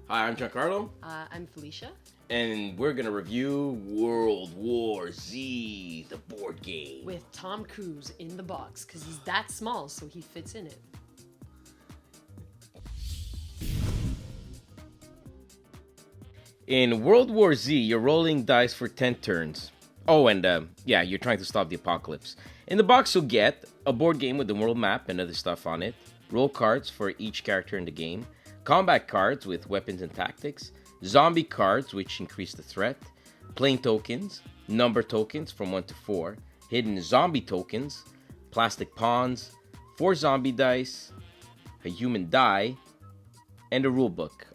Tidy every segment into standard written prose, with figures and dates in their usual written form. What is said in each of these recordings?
Hi, I'm Giancarlo, I'm Felicia. and we're gonna review World War Z, the board game. With Tom Cruise in the box, because he's that small, so he fits in it. In World War Z, you're rolling dice for 10 turns. Oh, and you're trying to stop the apocalypse. In the box, you'll get a board game with the world map and other stuff on it, roll cards for each character in the game, combat cards with weapons and tactics, zombie cards which increase the threat, plane tokens, number tokens from 1 to 4, hidden zombie tokens, plastic pawns, 4 zombie dice, a human die, and a rulebook,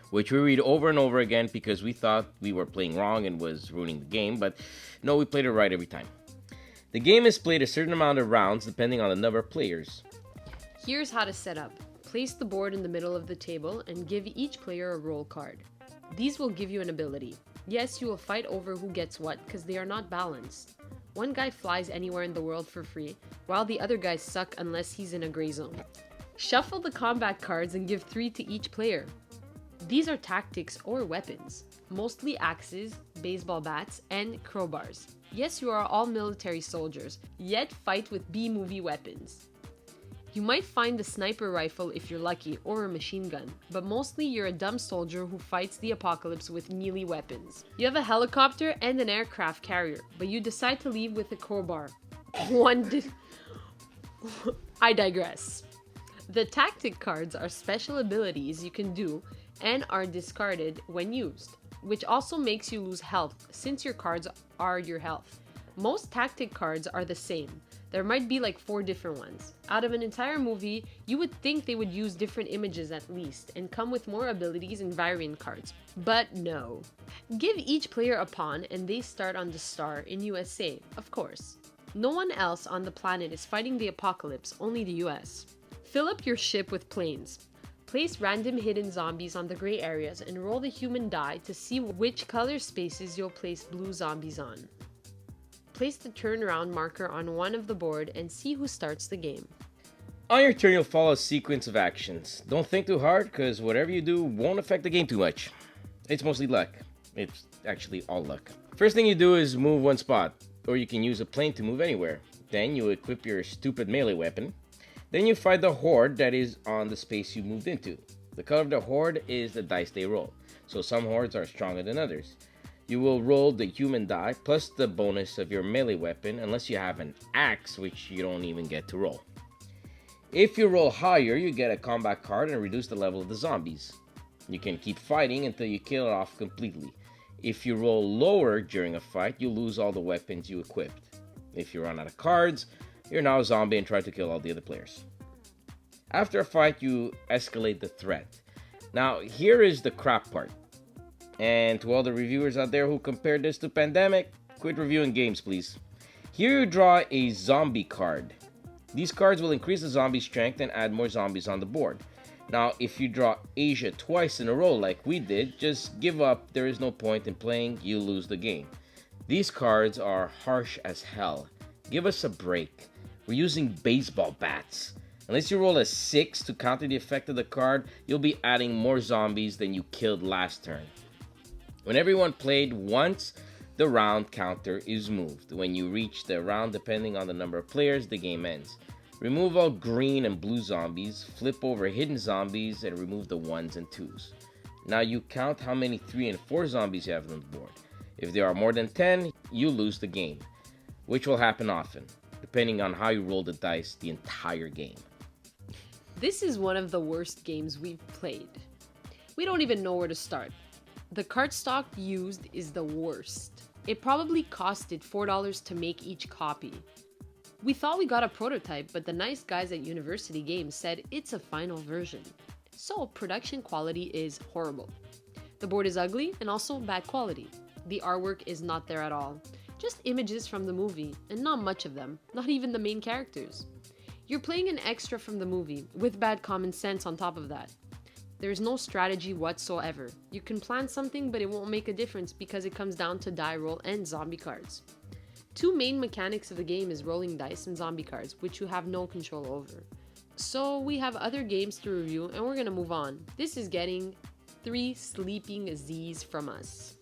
which we read over and over again because we thought we were playing wrong and was ruining the game, but no, we played it right every time. The game is played a certain amount of rounds depending on the number of players. Here's how to set up. Place the board in the middle of the table and give each player a roll card. These will give you an ability. Yes, you will fight over who gets what because they are not balanced. One guy flies anywhere in the world for free, while the other guys suck unless he's in a gray zone. Shuffle the combat cards and give 3 to each player. These are tactics or weapons, mostly axes, baseball bats, and crowbars. Yes, you are all military soldiers, yet fight with B-movie weapons. You might find a sniper rifle if you're lucky, or a machine gun, but mostly you're a dumb soldier who fights the apocalypse with melee weapons. You have a helicopter and an aircraft carrier, but you decide to leave with a crowbar. I digress. The tactic cards are special abilities you can do and are discarded when used, which also makes you lose health since your cards are your health. Most tactic cards are the same. There might be like 4 different ones. Out of an entire movie, you would think they would use different images at least and come with more abilities and variant cards. But no. Give each player a pawn and they start on the star in USA, of course. No one else on the planet is fighting the apocalypse, only the US. Fill up your ship with planes. Place random hidden zombies on the gray areas and roll the human die to see which color spaces you'll place blue zombies on. Place the turnaround marker on one of the board and see who starts the game. On your turn, you'll follow a sequence of actions. Don't think too hard, because whatever you do won't affect the game too much. It's mostly luck. It's actually all luck. First thing you do is move one spot, or you can use a plane to move anywhere. Then you equip your stupid melee weapon. Then you fight the horde that is on the space you moved into. The color of the horde is the dice they roll, so some hordes are stronger than others. You will roll the human die plus the bonus of your melee weapon unless you have an axe, which you don't even get to roll. If you roll higher, you get a combat card and reduce the level of the zombies. You can keep fighting until you kill it off completely. If you roll lower during a fight, you lose all the weapons you equipped. If you run out of cards, you're now a zombie and try to kill all the other players. After a fight, you escalate the threat. Now, here is the crap part. And to all the reviewers out there who compared this to Pandemic, quit reviewing games, please. Here you draw a zombie card. These cards will increase the zombie strength and add more zombies on the board. Now, if you draw Asia twice in a row like we did, just give up. There is no point in playing. You lose the game. These cards are harsh as hell. Give us a break. We're using baseball bats. Unless you roll a 6 to counter the effect of the card, you'll be adding more zombies than you killed last turn. When everyone played once, the round counter is moved. When you reach the round, depending on the number of players, the game ends. Remove all green and blue zombies, flip over hidden zombies, and remove the 1s and 2s. Now you count how many 3 and 4 zombies you have on the board. If there are more than 10, you lose the game, which will happen often, depending on how you roll the dice the entire game. This is one of the worst games we've played. We don't even know where to start. The cardstock used is the worst. It probably costed $4 to make each copy. We thought we got a prototype, but the nice guys at University Games said it's a final version. So production quality is horrible. The board is ugly and also bad quality. The artwork is not there at all. Just images from the movie, and not much of them, not even the main characters. You're playing an extra from the movie, with bad common sense on top of that. There's no strategy whatsoever. You can plan something, but it won't make a difference because it comes down to die roll and zombie cards. 2 main mechanics of the game is rolling dice and zombie cards, which you have no control over. So we have other games to review and we're gonna move on. This is getting 3 sleeping Z's from us.